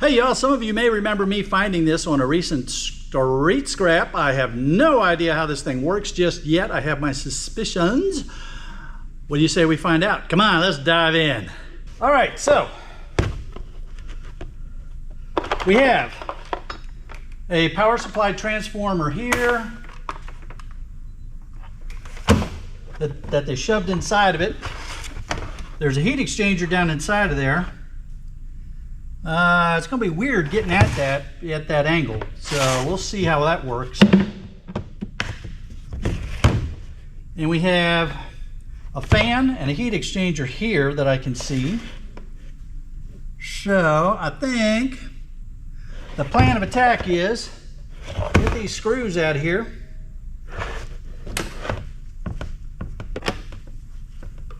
Hey y'all, some of you may remember me finding this on a recent street scrap. I have no idea how this thing works just yet. I have my suspicions. What do you say we find out? Come on, let's dive in. All right, so we have a power supply transformer here that they shoved inside of it. There's a heat exchanger down inside of there. It's going to be weird getting at that angle, so we'll see how that works. And we have a fan and a heat exchanger here that I can see. So I think the plan of attack is get these screws out of here.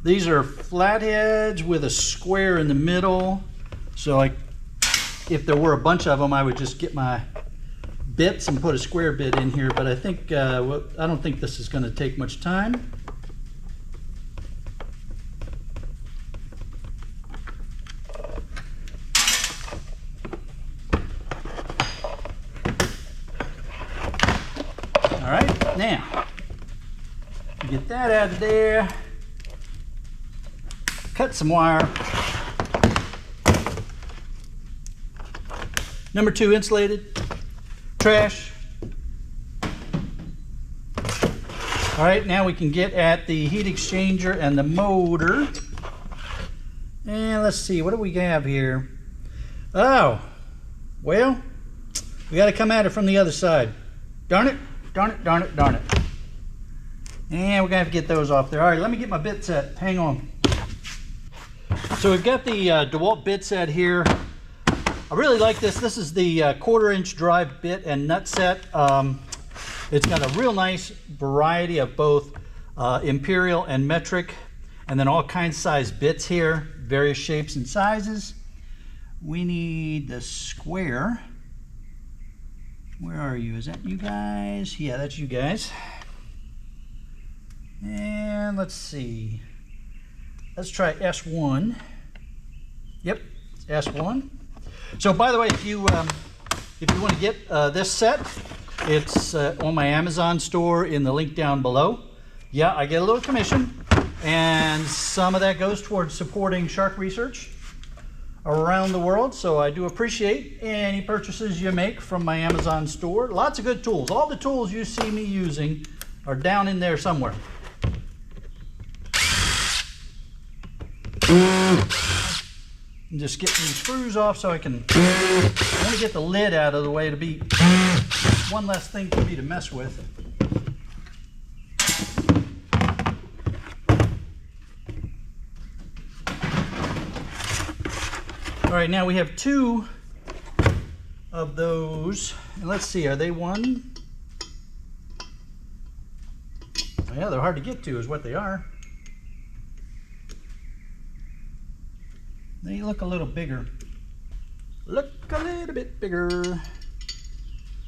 These are flatheads with a square in the middle. So if there were a bunch of them, I would just get my bits and put a square bit in here, but I think I don't think this is going to take much time. All right, now get that out of there. Cut some wire. Number 2, insulated, trash. All right, now we can get at the heat exchanger and the motor. And let's see, what do we have here? Oh, well, we got to come at it from the other side. Darn it, darn it, darn it, darn it. And we're going to have to get those off there. All right, let me get my bit set. Hang on. So we've got the DeWalt bit set here. I really like this. This is the 1/4 inch drive bit and nut set. It's got a real nice variety of both imperial and metric, and then all kinds of size bits here, various shapes and sizes. We need the square. Where are you? Is that you guys? Yeah, that's you guys. And let's see. Let's try S1. Yep, S1. So by the way, if you want to get this set, it's on my Amazon store in the link down below. Yeah, I get a little commission, and some of that goes towards supporting shark research around the world. So I do appreciate any purchases you make from my Amazon store. Lots of good tools. All the tools you see me using are down in there somewhere. I'm just getting these screws off so I can only get the lid out of the way to be one less thing for me to mess with. All right, now we have 2 of those. And let's see, are they one? Yeah, they're hard to get to is what they are. They look a little bigger. Look a little bit bigger.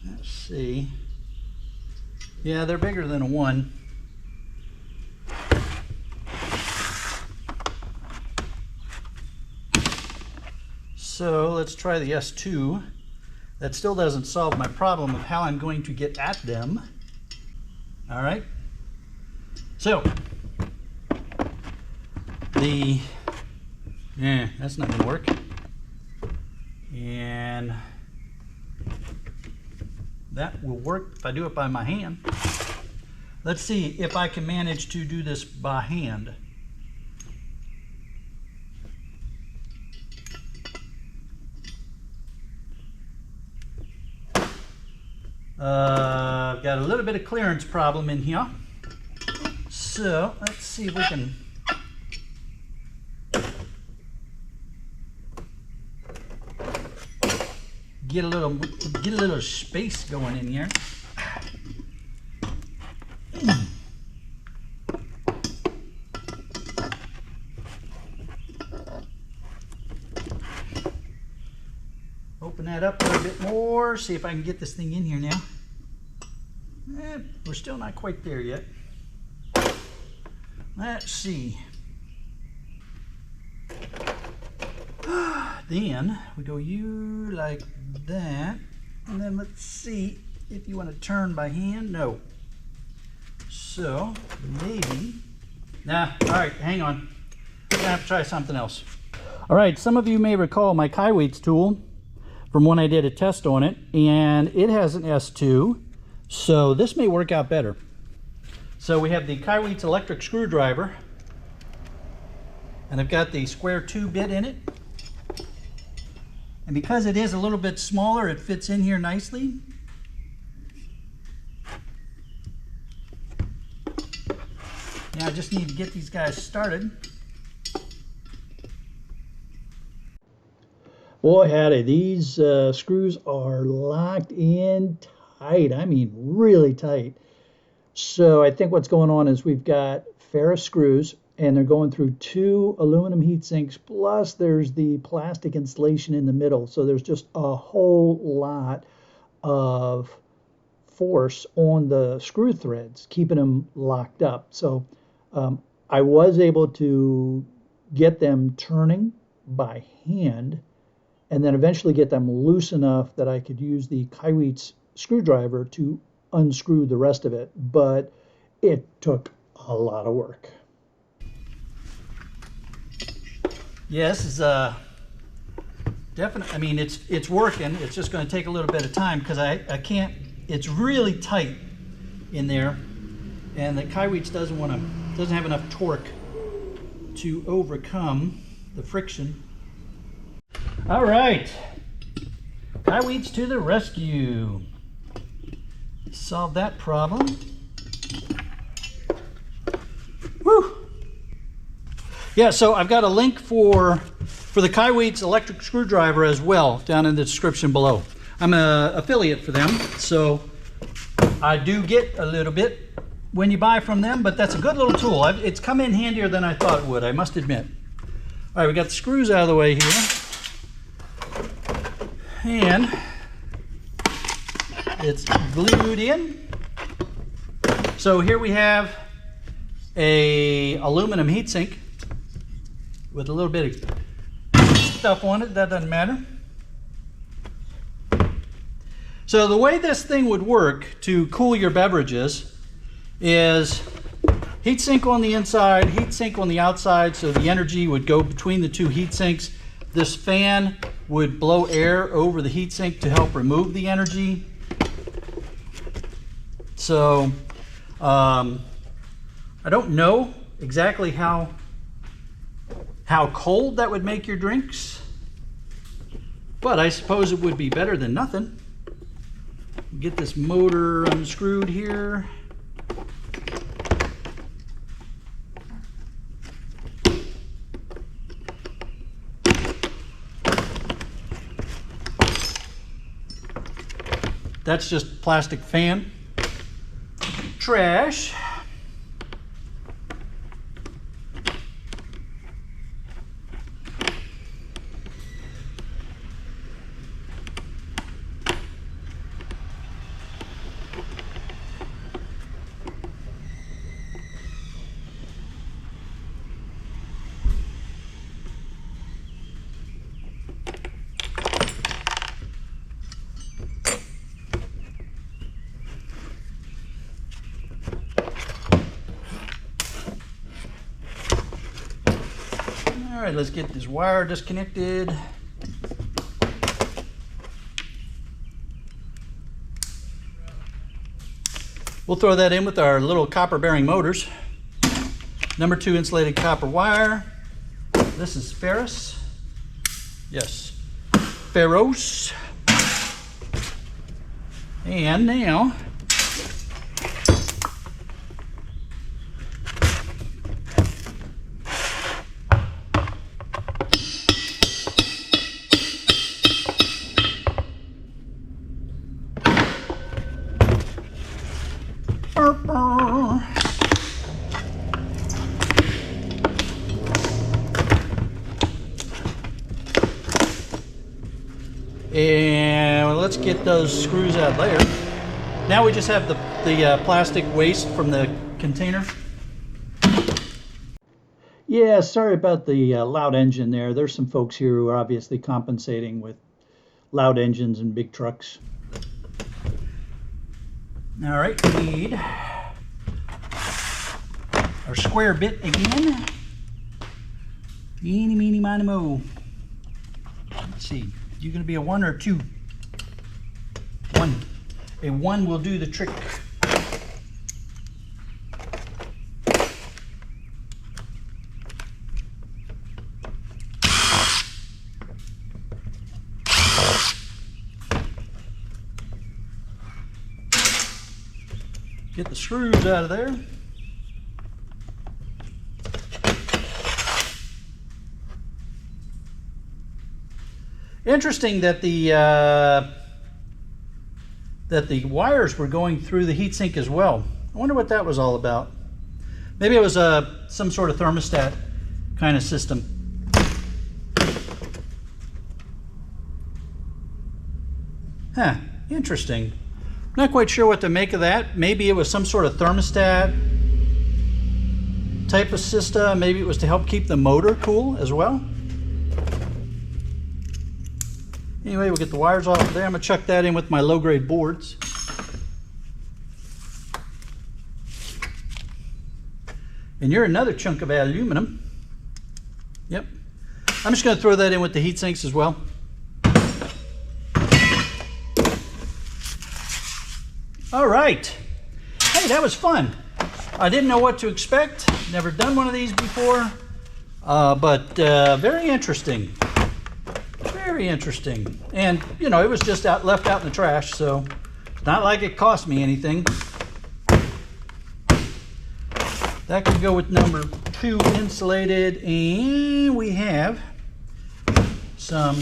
Let's see. Yeah, they're bigger than a 1. So let's try the S2. That still doesn't solve my problem of how I'm going to get at them. All right. So that's not gonna work. And that will work if I do it by my hand. Let's see if I can manage to do this by hand. I've got a little bit of clearance problem in here. So let's see if we can get a little space going in here. Open that up a little bit more, see if I can get this thing in here now. We're still not quite there yet. Let's see. Then we go you like that, and then let's see if you want to turn by hand. No. So maybe, nah, all right, hang on. I'm gonna have to try something else. All right, some of you may recall my Kaiweets tool from when I did a test on it, and it has an S2, so this may work out better. So we have the Kaiweets electric screwdriver, and I've got the square 2-bit in it. And because it is a little bit smaller, it fits in here nicely. Now I just need to get these guys started. Boy howdy, these screws are locked in tight. I mean really tight. So I think what's going on is we've got ferrous screws, and they're going through 2 aluminum heat sinks, plus there's the plastic insulation in the middle. So there's just a whole lot of force on the screw threads, keeping them locked up. So I was able to get them turning by hand, and then eventually get them loose enough that I could use the Kaiweets screwdriver to unscrew the rest of it. But it took a lot of work. Yes, it's definitely. I mean, it's working. It's just going to take a little bit of time because I can't. It's really tight in there, and the Kaiweets doesn't have enough torque to overcome the friction. All right, Kaiweets to the rescue. Solve that problem. Woo! Yeah, so I've got a link for the Kaiweets electric screwdriver as well down in the description below. I'm an affiliate for them, so I do get a little bit when you buy from them, but that's a good little tool. It's come in handier than I thought it would, I must admit. All right, we got the screws out of the way here. And it's glued in. So here we have a aluminum heatsink with a little bit of stuff on it. That doesn't matter. So the way this thing would work to cool your beverages is heatsink on the inside, heatsink on the outside, so the energy would go between the 2 heat sinks. This fan would blow air over the heatsink to help remove the energy. So I don't know exactly how cold that would make your drinks, but I suppose it would be better than nothing. Get this motor unscrewed here. That's just plastic fan. Trash. All right, let's get this wire disconnected. We'll throw that in with our little copper bearing motors. Number 2 insulated copper wire. This is ferrous. Yes, ferrous. And now and let's get those screws out there. Now we just have the plastic waste from the container. Yeah, sorry about the loud engine there. There's some folks here who are obviously compensating with loud engines and big trucks. All right, we need our square bit again. Eeny, meeny, miny, mo. Let's see, you gonna be a 1 or 2? 1. A 1 will do the trick. Get the screws out of there. Interesting that the wires were going through the heatsink as well. I wonder what that was all about. Maybe it was some sort of thermostat kind of system. Huh, interesting. Not quite sure what to make of that. Maybe it was some sort of thermostat type of system. Maybe it was to help keep the motor cool as well. Anyway, we'll get the wires off of there. I'm going to chuck that in with my low-grade boards. And you're another chunk of aluminum. Yep. I'm just going to throw that in with the heat sinks as well. All right. Hey, that was fun. I didn't know what to expect. Never done one of these before. But very interesting. Very interesting. And, you know, it was just left out in the trash, so it's not like it cost me anything. That could go with number 2 insulated. And we have some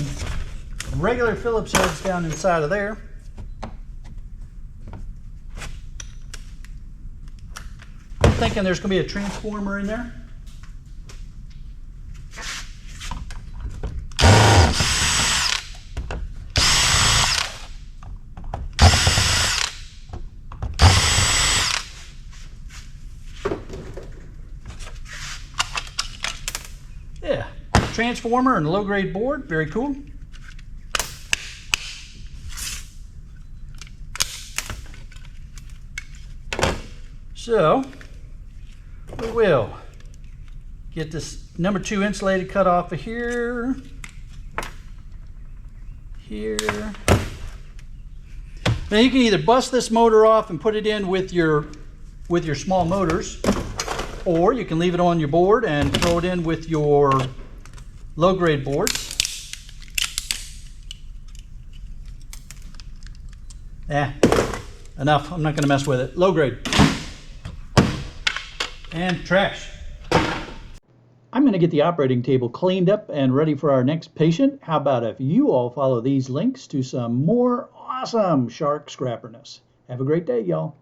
regular Phillips heads down inside of there. I'm thinking there's going to be a transformer in there. Yeah, transformer and low grade board, very cool. So we will get this number 2 insulated cut off of here, here. Now you can either bust this motor off and put it in with your small motors, or you can leave it on your board and throw it in with your low-grade boards. Enough. I'm not going to mess with it. Low-grade. And trash. I'm going to get the operating table cleaned up and ready for our next patient. How about if you all follow these links to some more awesome shark scrapperness? Have a great day, y'all.